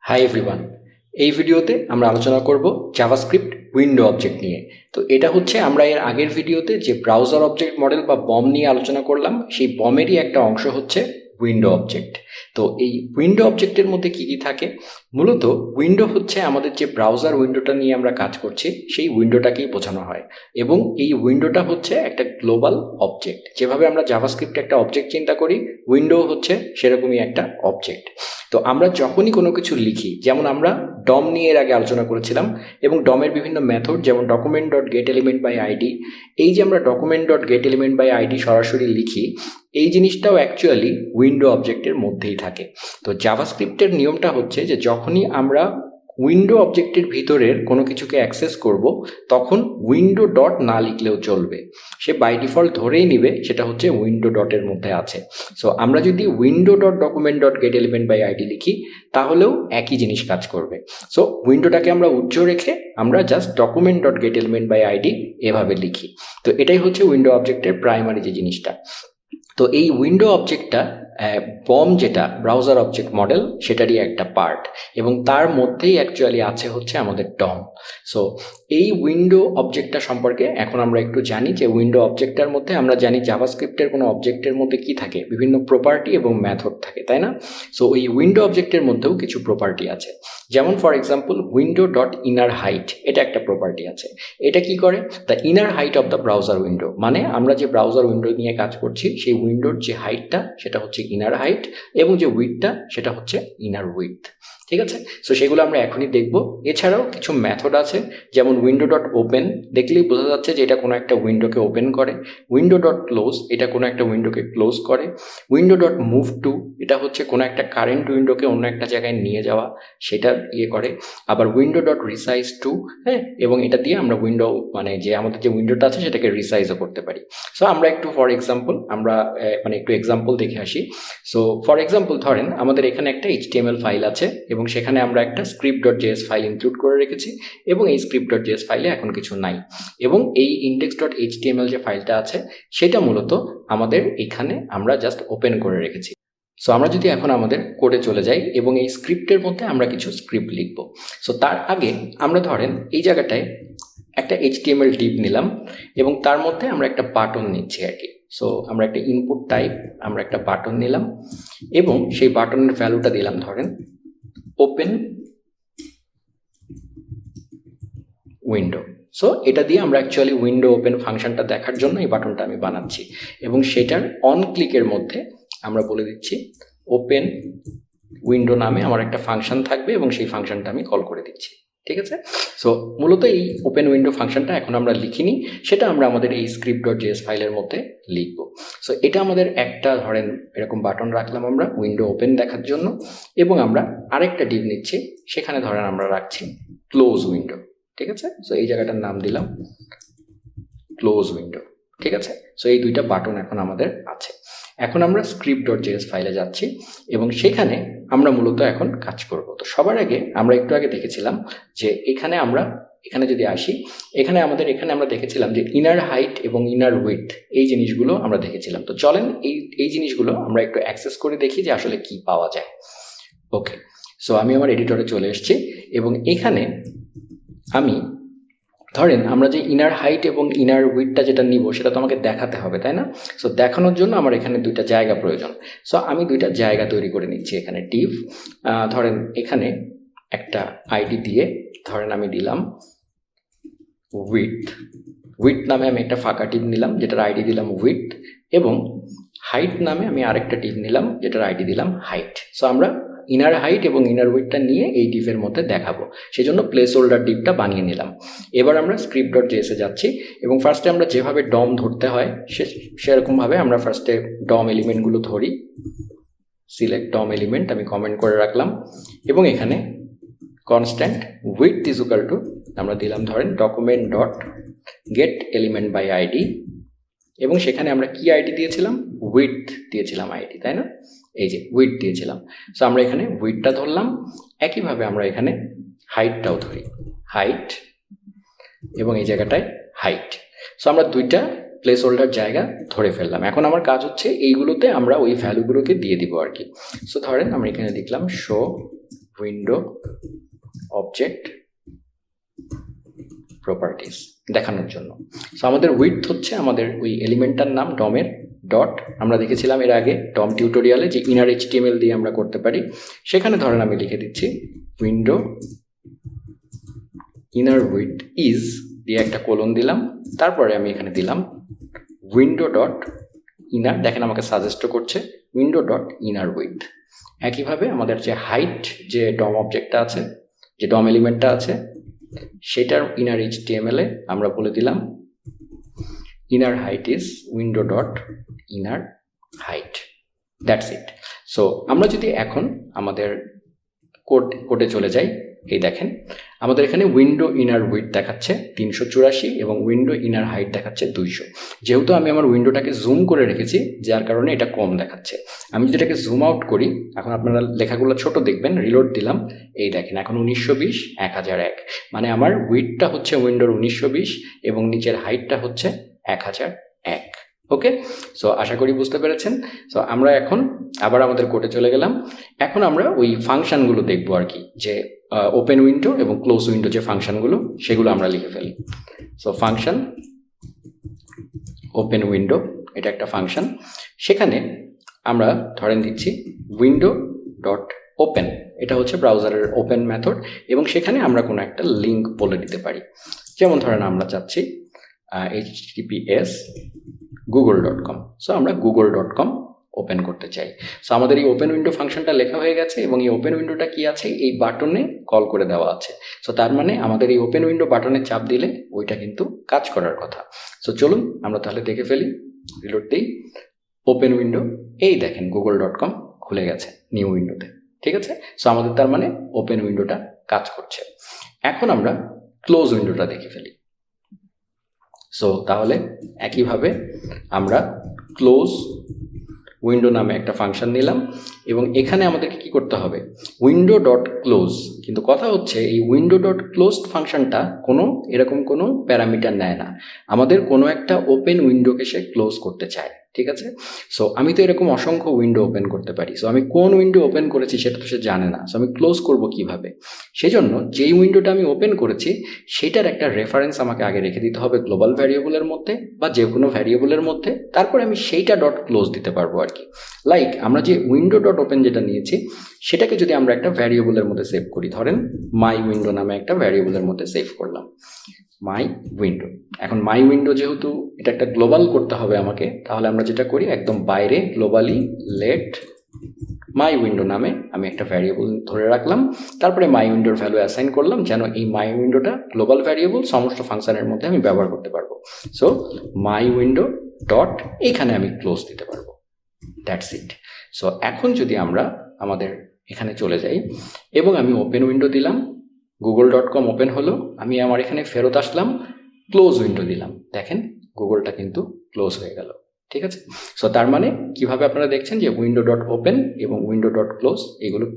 Hi everyone, এই ভিডিওতে আমরা আলোচনা করব জাভাস্ক্রিপ্ট উইন্ডো অবজেক্ট নিয়ে। তো এটা হচ্ছে আমরা এর আগের ভিডিওতে যে ব্রাউজার অবজেক্ট মডেল বা বম নিয়ে আলোচনা করলাম, সেই বমেরই একটা অংশ হচ্ছে উইন্ডো অবজেক্ট। তো এই উইন্ডো অবজেক্টের মধ্যে কি কি থাকে? মূলত উইন্ডো হচ্ছে আমাদের যে ব্রাউজার উইন্ডোটা নিয়ে আমরা কাজ করছি সেই উইন্ডোটাকেই বোঝানো হয়, এবং এই উইন্ডোটা হচ্ছে একটা গ্লোবাল অবজেক্ট। যেভাবে আমরা জাভাস্ক্রিপ্টে একটা অবজেক্ট চিন্তা করি, উইন্ডো হচ্ছে সেরকমই একটা অবজেক্ট। তো আমরা যখনই কোনো কিছু লিখি, যেমন আমরা ডম নিয়ে এর আগে আলোচনা করেছিলাম, এবং ডমের বিভিন্ন মেথড যেমন document dot get element by ID, এই যে আমরা document dot get element by ID সরাসরি লিখি, এই জিনিসটাও অ্যাকচুয়ালি উইন্ডো অবজেক্টের মধ্যেই থাকে। তো জাভাস্ক্রিপ্টের নিয়মটা হচ্ছে যে যখনই আমরা উইন্ডো অবজেক্টের ভিতরের কোনো কিছুকে অ্যাক্সেস করব, তখন উইন্ডো ডট না লিখলেও চলবে, সে বাই ডিফল্ট ধরেই নিবে সেটা হচ্ছে উইন্ডো ডটের মধ্যে আছে। সো আমরা যদি window dot document dot get element by ID লিখি, তাহলেও একই জিনিস কাজ করবে। সো উইন্ডোটাকে আমরা উজ্জ্ব রেখে আমরা just document dot get element by ID এভাবে লিখি। তো এটাই হচ্ছে উইন্ডো অবজেক্টের প্রাইমারি যে জিনিসটা। তো এই উইন্ডো অবজেক্টটা বম যেটা ব্রাউজার অবজেক্ট মডেল, সেটারই একটা পার্ট, এবং তার মধ্যেই অ্যাকচুয়ালি আছে হচ্ছে আমাদের ডম। সো এই উইন্ডো অবজেক্টটা সম্পর্কে এখন আমরা একটু জানি যে উইন্ডো অবজেক্টটার মধ্যে আমরা জানি জাভাস্ক্রিপ্টের কোনো অবজেক্টের মধ্যে কি থাকে, বিভিন্ন প্রপার্টি এবং মেথড থাকে, তাই না? সো এই উইন্ডো অবজেক্টের মধ্যেও কিছু প্রপার্টি আছে, যেমন for example window dot inner height, এটা একটা প্রপার্টি আছে। এটা কি করে? The inner height of the browser window, মানে আমরা যে ব্রাউজার উইন্ডো নিয়ে কাজ করছি সেই উইন্ডোর যে হাইটটা সেটা হচ্ছে ইনার হাইট, এবং যে উইডথটা সেটা হচ্ছে ইনার উইডথ। ঠিক আছে? সো সেগুলো আমরা এখনই দেখব। এছাড়াও কিছু মেথড আছে, যেমন উইন্ডো ডট ওপেন, দেখলেই বোঝা যাচ্ছে যে এটা কোনো একটা উইন্ডোকে ওপেন করে। উইন্ডো ডট ক্লোজ, এটা কোনো একটা উইন্ডোকে ক্লোজ করে। উইন্ডো ডট মুভ টু, এটা হচ্ছে কোনো একটা কারেন্ট উইন্ডোকে অন্য একটা জায়গায় নিয়ে যাওয়া, সেটা ইয়ে করে। আবার উইন্ডো ডট রিসাইজ টু, হ্যাঁ, এবং এটা দিয়ে আমরা উইন্ডো, মানে যে আমাদের যে উইন্ডোটা আছে সেটাকে রিসাইজও করতে পারি। সো আমরা একটু ফর এক্সাম্পল আমরা একটু এক্সাম্পল দেখে আসি। সো ফর এক্সাম্পল ধরেন আমাদের এখানে একটা HTML ফাইল আছে, এবং সেখানে আমরা একটা script dot JS file include করে রেখেছি, এবং এই স্ক্রিপ্ট ডট জেএস ফাইলে এখন কিছু নাই, এবং এই ইন্ডেক্স ডট HTML যে ফাইলটা আছে সেটা মূলত আমাদের এখানে আমরা জাস্ট ওপেন করে রেখেছি। সো আমরা যদি এখন আমাদের কোডে চলে যাই এবং এই স্ক্রিপ্টের মধ্যে আমরা কিছু স্ক্রিপ্ট লিখব। সো তার আগে আমরা ধরেন এই জায়গাটায় একটা HTML ডিভ নিলাম, এবং তার মধ্যে আমরা একটা বাটন নিচ্ছি আর কি। সো আমরা একটা ইনপুট টাইপ, আমরা একটা বাটন নিলাম, এবং সেই বাটনের ভ্যালুটা দিলাম ধরেন ওপেন উইন্ডো। সো এটা দিয়ে আমরা অ্যাকচুয়ালি উইন্ডো ওপেন ফাংশনটা দেখার জন্য এই বাটনটা আমি বানাচ্ছি, এবং সেটার অন ক্লিকের মধ্যে আমরা বলে দিচ্ছি ওপেন উইন্ডো নামে আমার একটা ফাংশন থাকবে, এবং সেই ফাংশনটা আমি কল করে দিচ্ছি। ঠিক আছে? সো মূলত এই ওপেন উইন্ডো ফাংশনটা এখন আমরা লিখিনি, সেটা আমরা আমাদের এই স্ক্রিপ্ট ডট জেএস ফাইলের মধ্যে লিখব। সো এটা আমাদের একটা ধরেন এরকম বাটন রাখলাম আমরা উইন্ডো ওপেন দেখার জন্য, এবং আমরা আরেকটা ডিভ নিচ্ছি, সেখানে ধরেন আমরা রাখছি ক্লোজ উইন্ডো। ঠিক আছে? সো এই জায়গাটার নাম দিলাম ক্লোজ উইন্ডো। ঠিক আছে? সো এই দুইটা বাটন এখন আমাদের আছে। এখন আমরা স্ক্রিপ্ট ডট জেএস ফাইলে যাচ্ছি, এবং সেখানে আমরা মূলত এখন কাজ করব। তো সবার আগে আমরা একটু আগে দেখেছিলাম যে এখানে যদি আসি, এখানে আমরা দেখেছিলাম যে ইনার হাইট এবং ইনার উইডথ, এই জিনিসগুলো আমরা দেখেছিলাম। তো চলেন এই জিনিসগুলো আমরা একটু অ্যাক্সেস করে দেখি যে আসলে কি পাওয়া যায়। ওকে, সো আমি আমার এডিটরে চলে এসেছি, এবং এখানে আমি ধরেন আমরা যে ইনার হাইট এবং ইনার উইডথটা যেটা নিব সেটা তো আমাকে দেখাতে হবে, তাই না? সো দেখানোর জন্য আমার এখানে দুইটা জায়গা প্রয়োজন। সো আমি দুইটা জায়গা তৈরি করে নিচ্ছি এখানে ডিভ। ধরেন এখানে একটা আইডি দিয়ে ধরেন আমি দিলাম উইডথ নামে আমি একটা ফাঁকা ডিভ নিলাম, যেটার আইডি দিলাম উইডথ, এবং হাইট নামে আমি আরেকটা ডিভ নিলাম, যেটার আইডি দিলাম হাইট। সো আমরা ইনার হাইট এবং ইনার উইডথটা নিয়ে এই ডিভের মধ্যে দেখাবো, সেই জন্য প্লেস হোল্ডার ডিভটা বানিয়ে নিলাম। এবার আমরা স্ক্রিপ্ট ডট জেএসে যাচ্ছি, এবং ফার্স্টে আমরা যেভাবে ডম ধরতে হয় সেরকমভাবে আমরা ফার্স্টে ডম এলিমেন্টগুলো ধরি। সিলেক্ট ডম এলিমেন্ট আমি কমেন্ট করে রাখলাম, এবং এখানে constant width is equal to আমরা দিলাম ধরেন document dot get element by ID, এবং সেখানে আমরা কি আইডি দিয়েছিলাম? উইডথ দিয়েছিলাম আইডি, তাই না? এই যে উইডথ দিয়েছিলাম। সো আমরা এখানে উইডথটা ধরলাম, একইভাবে আমরা এখানে হাইটটাও ধরি, হাইট, এবং এই জায়গাটায় হাইট। সো আমরা দুইটা প্লেস হোল্ডার জায়গা ধরে ফেললাম। এখন আমার কাজ হচ্ছে এইগুলোতে আমরা ওই ভ্যালুগুলোকে দিয়ে দিব আর কি। সো ধরেন আমরা এখানে লিখলাম শো উইন্ডো অবজেক্ট প্রপার্টিস দেখানোর জন্য। সো আমাদের উইডথ হচ্ছে আমাদের ওই এলিমেন্টটার নাম ডমের ডট, আমরা দেখেছিলাম এর আগে ডম টিউটোরিয়ালে যে ইনার HTML দিয়ে আমরা করতে পারি। সেখানে ধরেন আমি লিখে দিচ্ছি উইন্ডো ইনার উইডথ ইজ দিয়ে একটা কোলন দিলাম, তারপরে আমি এখানে দিলাম উইন্ডো ডট ইনার, দেখেন আমাকে সাজেস্ট করছে উইন্ডো ডট ইনার উইডথ। একইভাবে আমাদের যে হাইট যে ডম অবজেক্টটা আছে, যে ডম এলিমেন্টটা আছে, সেটার ইনার HTML এ আমরা বলে দিলাম inner height is window dot inner height. That's it. So আমরা যদি এখন আমাদের কোডে চলে যাই, এই দেখেন আমাদের এখানে উইন্ডো ইনার উইডথ দেখাচ্ছে 384 এবং উইন্ডো ইনার হাইট দেখাচ্ছে 200। যেহেতু আমি আমার উইন্ডোটাকে জুম করে রেখেছি, যার কারণে এটা কম দেখাচ্ছে। আমি যদি এটাকে জুম আউট করি, এখন আপনারা লেখাগুলো ছোট দেখবেন, রিলোড দিলাম, এই দেখেন এখন 1920 1001, মানে আমার উইডথটা হচ্ছে উইন্ডোর 1920 এবং নিচের হাইটটা হচ্ছে 1001। ওকে, সো আশা করি বুঝতে পেরেছেন। সো আমরা এখন আবার আমাদের কোডে চলে গেলাম। এখন আমরা ওই ফাংশনগুলো দেখবো আর কি, যে ওপেন উইন্ডো এবং ক্লোজ উইন্ডো যে ফাংশনগুলো, সেগুলো আমরা লিখে ফেলি। সো ফাংশন ওপেন উইন্ডো, এটা একটা ফাংশন। সেখানে আমরা ধরেন দিচ্ছি উইন্ডো ডট ওপেন, এটা হচ্ছে ব্রাউজারের ওপেন মেথড, এবং সেখানে আমরা কোনো একটা লিঙ্ক বলে দিতে পারি। যেমন ধরেন আমরা চাচ্ছি https google.com, সো আমরা google.com ওপেন করতে চাই। সো আমাদের এই ওপেন উইন্ডো ফাংশনটা লেখা হয়ে গেছে এবং এই ওপেন উইন্ডোটা কি আছে, এই বাটনে কল করে দেওয়া আছে। সো তার মানে আমাদের এই ওপেন উইন্ডো বাটনে চাপ দিলে ওইটা কিন্তু কাজ করার কথা। সো চলুন আমরা তাহলে দেখে ফেলি, রিলোড দিই, ওপেন উইন্ডো, এই দেখেন google.com খুলে গেছে নিউ উইন্ডোতে। ঠিক আছে, সো আমাদের তার মানে ওপেন উইন্ডোটা কাজ করছে। এখন আমরা ক্লোজ উইন্ডোটা দেখে ফেলি। সো তাহলে একইভাবে আমরা ক্লোজ উইন্ডো নামে একটা ফাংশন নিলাম এবং এখানে আমাদেরকে কি করতে হবে, উইন্ডো ডট ক্লোজ। কিন্তু কথা হচ্ছে এই উইন্ডো ডট ক্লোজ ফাংশনটা এরকম কোনো প্যারামিটার নেয় না, আমাদের কোনো একটা ওপেন উইন্ডোকে সে ক্লোজ করতে চায়। ঠিক আছে, সো আমি তো এরকম অসংখ্য উইন্ডো ওপেন করতে পারি, সো আমি কোন উইন্ডো ওপেন করেছি সেটা তো সে জানে না। সো আমি ক্লোজ করব কিভাবে, সেজন্য যেই উইন্ডোটা আমি ওপেন করেছি সেটার একটা রেফারেন্স আমাকে আগে রেখে দিতে হবে গ্লোবাল ভ্যারিয়েবলের মধ্যে বা যে কোনো ভ্যারিয়েবলের মধ্যে, তারপরে আমি সেইটা ডট ক্লোজ দিতে পারবো আর কি। লাইক আমরা যে উইন্ডো ডট ওপেন যেটা নিয়েছি সেটাকে যদি আমরা একটা ভ্যারিয়েবলের মধ্যে সেভ করি, ধরেন মাই উইন্ডো নামে একটা ভ্যারিয়েবলের মধ্যে সেভ করলাম মাই উইন্ডো। এখন মাই উইন্ডো যেহেতু এটা একটা গ্লোবাল করতে হবে আমাকে, তাহলে আমরা যেটা করি একদম বাইরে গ্লোবালি লেট মাই উইন্ডো নামে আমি একটা ভ্যারিয়েবল ধরে রাখলাম, তারপরে মাই উইন্ডোর ভ্যালু অ্যাসাইন করলাম যেন এই মাই উইন্ডোটা গ্লোবাল ভ্যারিয়েবল সমস্ত ফাংশনের মধ্যে আমি ব্যবহার করতে পারবো। সো মাই উইন্ডো ডট এখানে আমি ক্লোজ দিতে পারবো। That's it. সো এখন যদি আমরা আমাদের এখানে চলে যাই এবং আমি ওপেন উইন্ডো দিলাম, google.com ওপেন হলো, আমি আমার এখানে ফেরত আসলাম, ক্লোজ উইন্ডো দিলাম, দেখেন গুগলটা কিন্তু ক্লোজ হয়ে গেল। ঠিক আছে, সো তার মানে কিভাবে আপনারা দেখছেন যে উইন্ডো ডট ওপেন এবং উইন্ডো ডট ক্লোজ এগুলো,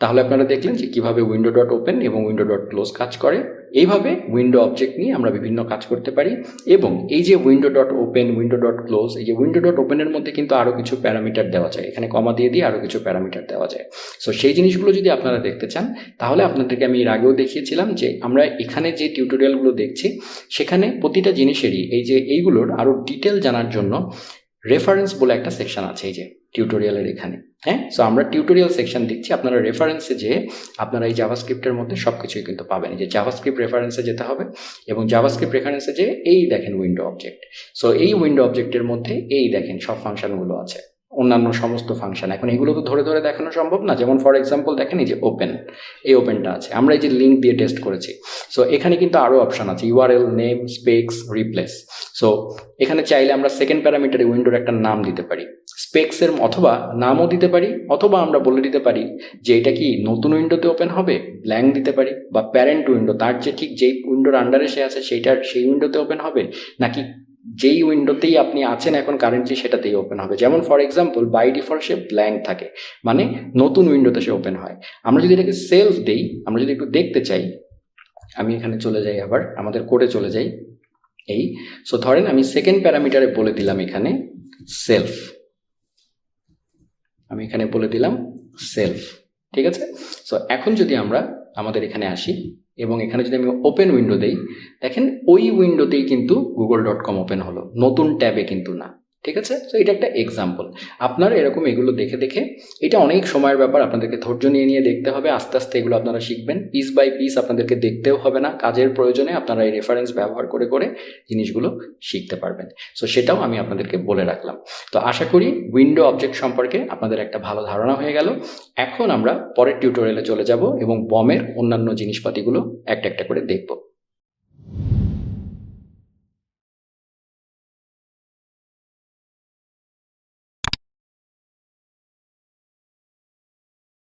তাহলে আপনারা দেখলেন যে কিভাবে উইন্ডো ডট ওপেন এবং উইন্ডো ডট ক্লোজ কাজ করে। এইভাবে উইন্ডো অবজেক্ট নিয়ে আমরা বিভিন্ন কাজ করতে পারি। এবং এই যে window dot open, window dot close, এই যে উইন্ডো ডট ওপেনের মধ্যে কিন্তু আরও কিছু প্যারামিটার দেওয়া যায়, এখানে কমা দিয়ে আরও কিছু প্যারামিটার দেওয়া যায়। সো সেই জিনিসগুলো যদি আপনারা দেখতে চান তাহলে আপনাদেরকে আমি এর আগেও দেখিয়েছিলাম যে আমরা এখানে যে টিউটোরিয়ালগুলো দেখছি সেখানে প্রতিটা জিনিসেরই এইগুলোর আরও ডিটেল জানার জন্য রেফারেন্স বলে একটা সেকশন আছে এই যে টিউটোরিয়ালের এখানে। হ্যাঁ, সো আমরা টিউটোরিয়াল সেকশন দিচ্ছি, আপনারা রেফারেন্সে যে আপনারা এই জাভাস্ক্রিপ্টের মধ্যে সব কিছুই কিন্তু পাবেন। যে জাভাস্ক্রিপ্ট রেফারেন্সে যেতে হবে এবং জাভাস্ক্রিপ্ট রেফারেন্সে যে এই দেখেন উইন্ডো অবজেক্ট, সো এই উইন্ডো অবজেক্টের মধ্যে এই দেখেন সব ফাংশনগুলো আছে, অন্যান্য সমস্ত ফাংশন। এখন এগুলো তো ধরে ধরে দেখানো সম্ভব না, যেমন ফর এক্সাম্পল দেখেন এই যে ওপেন, এই ওপেনটা আছে, আমরা এই যে লিঙ্ক দিয়ে টেস্ট করেছি। সো এখানে কিন্তু আরও অপশান আছে, URL, name, specs, replace. So এখানে চাইলে আমরা সেকেন্ড প্যারামিটারে উইন্ডোর একটা নাম দিতে পারি, স্পেক্সের অথবা নামও দিতে পারি, অথবা আমরা বলে দিতে পারি যে এটা কি নতুন উইন্ডোতে ওপেন হবে, ব্ল্যাঙ্ক দিতে পারি, বা প্যারেন্ট উইন্ডো তার যে ঠিক যেই উইন্ডোর আন্ডারে সে আছে সেই উইন্ডোতে ওপেন হবে, নাকি যেই উইন্ডোতেই আপনি আছেন এখন কারেন্টলি সেটাতেই ওপেন হবে। যেমন ফর এক্সাম্পল বাই ডিফল্ট সে ব্ল্যাঙ্ক থাকে, মানে নতুন উইন্ডোতে সে ওপেন হয়। আমরা যদি এটাকে সেলফ দেই, আমরা যদি একটু দেখতে চাই, আমি এখানে চলে যাই, আবার আমাদের কোডে চলে যাই। সো ধরেন আমি সেকেন্ড প্যারামিটারে বলে দিলাম এখানে সেলফ, আমি এখানে বলে দিলাম সেলফ। ঠিক আছে? সো এখন যদি আমরা আমাদের এখানে আসি এবং এখানে যদি আমি ওপেন উইন্ডো দেই, দেখেন ওই উইন্ডোতেই কিন্তু google.com ওপেন হলো, নতুন ট্যাবে কিন্তু না। ঠিক আছে? সো এটা একটা এক্সাম্পল। আপনারা এরকম এগুলো দেখে দেখে, এটা অনেক সময়ের ব্যাপার, আপনাদেরকে ধৈর্য নিয়ে নিয়ে দেখতে হবে, আস্তে আস্তে এগুলো আপনারা শিখবেন। পিস বাই পিস আপনাদেরকে দেখতেও হবে না, কাজের প্রয়োজনে আপনারা এই রেফারেন্স ব্যবহার করে করে জিনিসগুলো শিখতে পারবেন। সো সেটাও আমি আপনাদেরকে বলে রাখলাম। তো আশা করি উইন্ডো অবজেক্ট সম্পর্কে আপনাদের একটা ভালো ধারণা হয়ে গেল। এখন আমরা পরের টিউটোরিয়ালে চলে যাব এবং বমের অন্যান্য জিনিসপাতিগুলো একটা একটা করে দেখব।